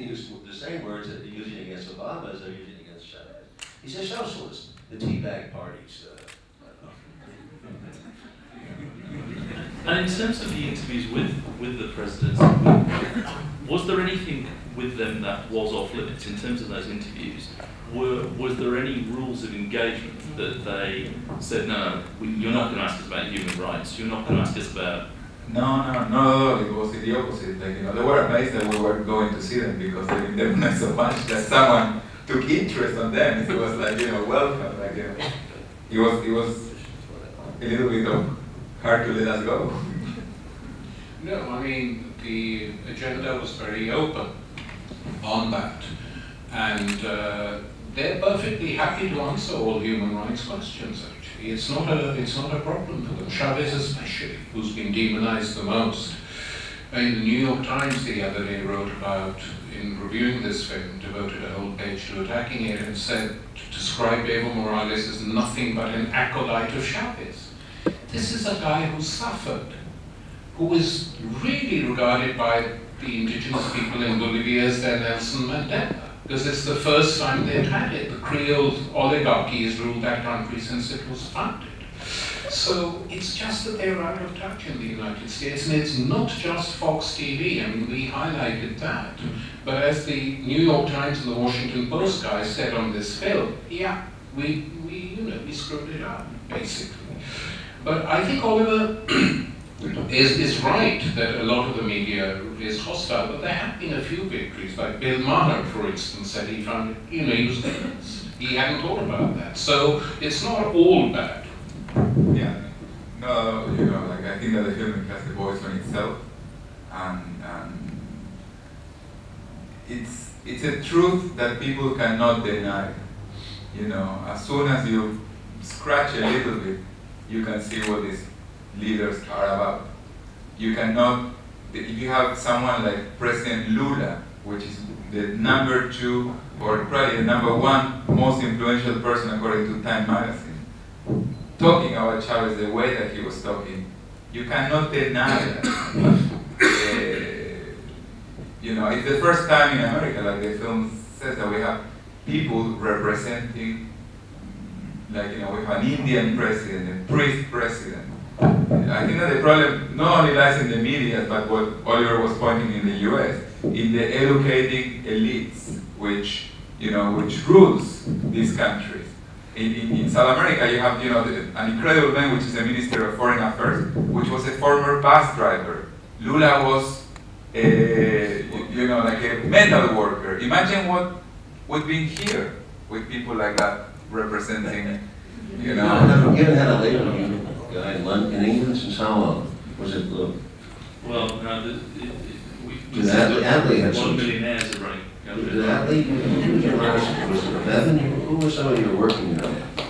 used the same words that they're using against Obama as they're using against Chavez. He's a socialist. The teabag parties. And in terms of the interviews with the presidents, was there anything with them that was off limits in terms of those interviews? Was there any rules of engagement that they said, no, you're not going to ask us about human rights, you're not going to ask us about... No, it was the opposite. Like, they were amazed that we were going to see them because they didn't know so much that someone took interest on them. It was like, welcome. Like, it was a little bit of hard to let us go. No, I mean, the agenda was very open on that. And they're perfectly happy to answer all human rights questions, actually. It's not a problem to them. Chavez especially, who's been demonized the most. I mean, the New York Times the other day wrote about, in reviewing this film, devoted a whole page to attacking it and said, to describe Evo Morales as nothing but an acolyte of Chavez. This is a guy who suffered, who is really regarded by the indigenous people in Bolivia as their Nelson Mandela, because it's the first time they've had it. The Creole oligarchy has ruled that country since it was founded. So it's just that they're out of touch in the United States, and it's not just Fox TV. I mean, we highlighted that. But as the New York Times and the Washington Post guys said on this film, yeah, we screwed it up, basically. But I think Oliver is right that a lot of the media is hostile, but there have been a few victories, like Bill Maher, for instance, said he found it, he was convinced. He hadn't thought about that. So it's not all bad. Yeah. No, like I think that the film has a voice on itself, and it's a truth that people cannot deny. As soon as you scratch a little bit, you can see what these leaders are about. You cannot, if you have someone like President Lula, which is the #2 or probably the #1 most influential person according to Time magazine, talking about Chavez the way that he was talking, you cannot deny that. It's the first time in America, like the film says, that we have people representing, like, we have an Indian president, a priest president. I think that the problem not only lies in the media, but what Oliver was pointing in the US, in the educating elites, which rules these countries. In South America, you have, an incredible man, which is the Minister of Foreign Affairs, which was a former bus driver. Lula was, like a metal worker. Imagine what would be here with people like that representing, You haven't had a labor union guy in England since how long? Was it? Well, no, Adley had 1 million heirs are running. Did Adley? Was it Bevan? Who was some of your working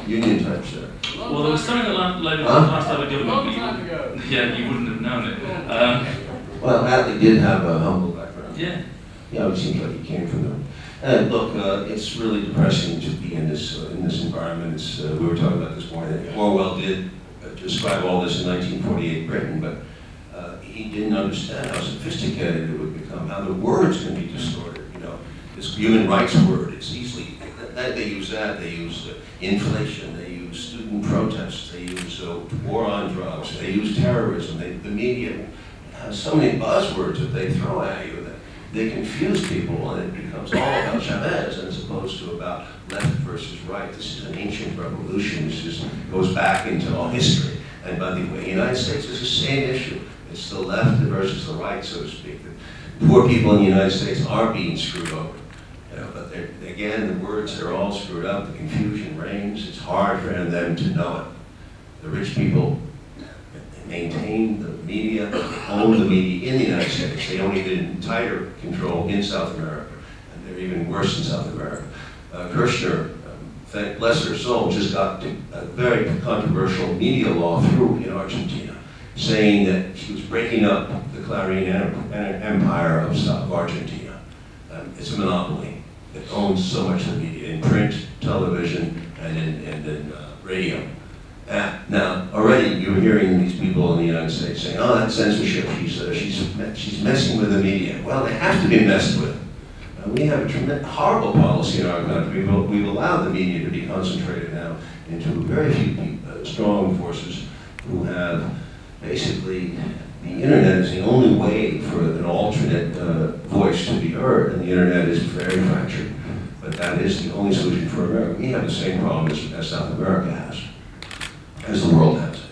union types there? Well, there was something that last time government, yeah, you wouldn't have known it. Well, Adley did have a humble background. Yeah. Yeah, it seems like he came from them. And look, it's really depressing to be in this environment. We were talking about this morning. Orwell did describe all this in 1948 Britain, but he didn't understand how sophisticated it would become, how the words can be distorted. This human rights word, it's easily, they use that, they use inflation, they use student protests, they use war on drugs, they use terrorism, the media has so many buzzwords that they throw at you that they confuse people, and it becomes all about Chavez as opposed to about left versus right. This is an ancient revolution. This just goes back into all history. And by the way, the United States is the same issue. It's the left versus the right, so to speak. The poor people in the United States are being screwed over. But again, the words are all screwed up. The confusion reigns. It's hard for them to know it. The rich people maintain the media, own the media in the United States. They own it in tighter control in South America, and they're even worse in South America. Kirchner, thank bless her soul, just got a very controversial media law through in Argentina, saying that she was breaking up the Clarín empire of Argentina. It's a monopoly that owns so much of the media in print, television, and in radio. Now, already you're hearing these people in the United States saying, "Oh, that's censorship. She's messing with the media." Well, they have to be messed with. We have a horrible policy in our country. We've allowed the media to be concentrated now into very few people, strong forces who have basically, the internet is the only way for an alternate voice to be heard, and the internet is very fractured. But that is the only solution for America. We have the same problem as South America has, as the world has.